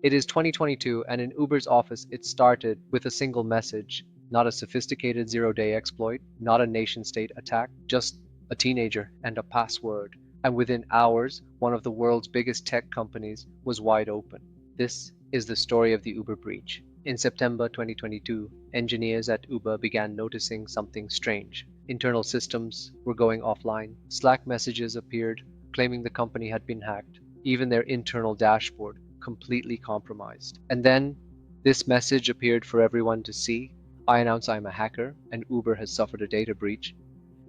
It is 2022, and in Uber's office, it started with a single message. Not a sophisticated zero-day exploit, not a nation-state attack, just a teenager and a password. And within hours, one of the world's biggest tech companies was wide open. This is the story of the Uber breach. In September 2022, engineers at Uber began noticing something strange. Internal systems were going offline. Slack messages appeared claiming the company had been hacked. Even their internal dashboard completely compromised. And then this message appeared for everyone to see. I announce I'm a hacker and Uber has suffered a data breach.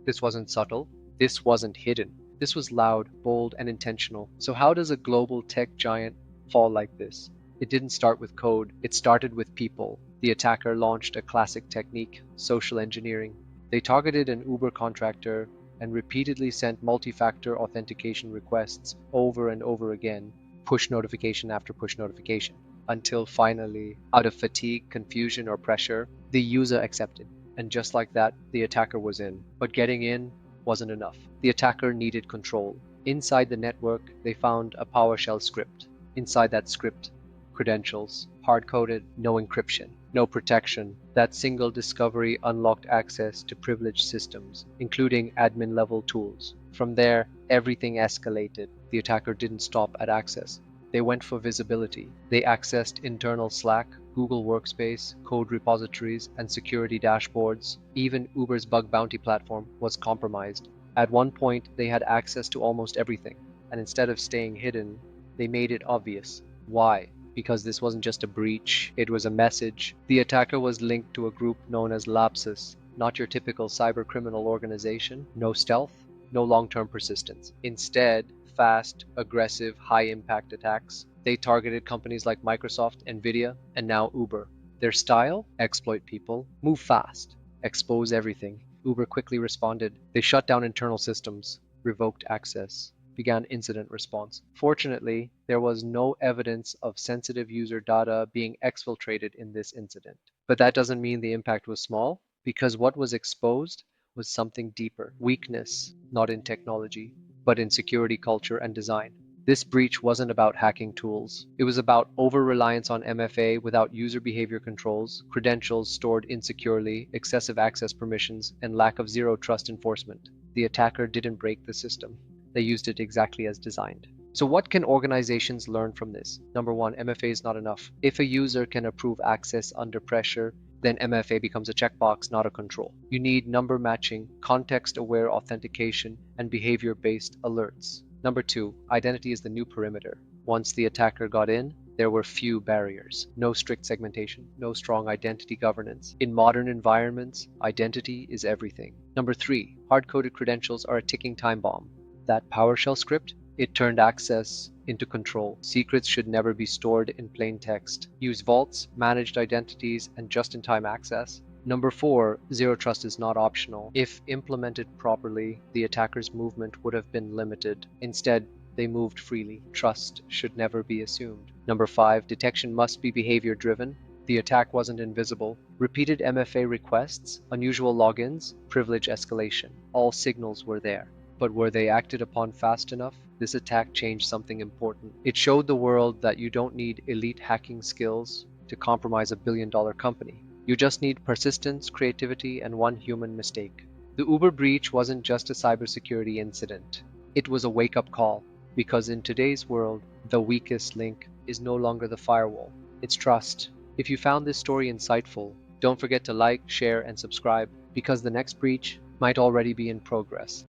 This wasn't subtle. This wasn't hidden. This was loud, bold, and intentional. So how does a global tech giant fall like this? It didn't start with code. It started with people. The attacker launched a classic technique, social engineering. They targeted an Uber contractor and repeatedly sent multi-factor authentication requests over and over again, push notification after push notification, until finally, out of fatigue, confusion, or pressure, the user accepted. And just like that, the attacker was in. But getting in wasn't enough. The attacker needed control. Inside the network, they found a PowerShell script. Inside that script, credentials, hard-coded, no encryption, no protection. That single discovery unlocked access to privileged systems, including admin-level tools. From there, everything escalated. The attacker didn't stop at access. They went for visibility. They accessed internal Slack, Google Workspace, code repositories, and security dashboards. Even Uber's bug bounty platform was compromised. At one point, they had access to almost everything, and instead of staying hidden, they made it obvious. Why? Because this wasn't just a breach, it was a message. The attacker was linked to a group known as Lapsus, not your typical cybercriminal organization. No stealth, no long-term persistence. Instead, fast, aggressive, high-impact attacks. They targeted companies like Microsoft, Nvidia, and now Uber. Their style? Exploit people, move fast, expose everything. Uber quickly responded. They shut down internal systems, revoked access, began incident response. Fortunately, there was no evidence of sensitive user data being exfiltrated in this incident. But that doesn't mean the impact was small, because what was exposed was something deeper. Weakness, not in technology, but in security culture and design. This breach wasn't about hacking tools. It was about over-reliance on MFA without user behavior controls, credentials stored insecurely, excessive access permissions, and lack of zero-trust enforcement. The attacker didn't break the system. They used it exactly as designed. So what can organizations learn from this? Number one, MFA is not enough. If a user can approve access under pressure, then MFA becomes a checkbox, not a control. You need number matching, context-aware authentication, and behavior-based alerts. Number two, identity is the new perimeter. Once the attacker got in, there were few barriers. No strict segmentation, no strong identity governance. In modern environments, identity is everything. Number three, hard-coded credentials are a ticking time bomb. That PowerShell script, it turned access into control. Secrets should never be stored in plain text. Use vaults, managed identities, and just-in-time access. Number four, zero trust is not optional. If implemented properly, the attacker's movement would have been limited. Instead, they moved freely. Trust should never be assumed. Number five, detection must be behavior-driven. The attack wasn't invisible. Repeated MFA requests, unusual logins, privilege escalation. All signals were there. But were they acted upon fast enough? This attack changed something important. It showed the world that you don't need elite hacking skills to compromise a billion-dollar company. You just need persistence, creativity, and one human mistake. The Uber breach wasn't just a cybersecurity incident. It was a wake-up call, because in today's world, the weakest link is no longer the firewall. It's trust. If you found this story insightful, don't forget to like, share, and subscribe, because the next breach might already be in progress.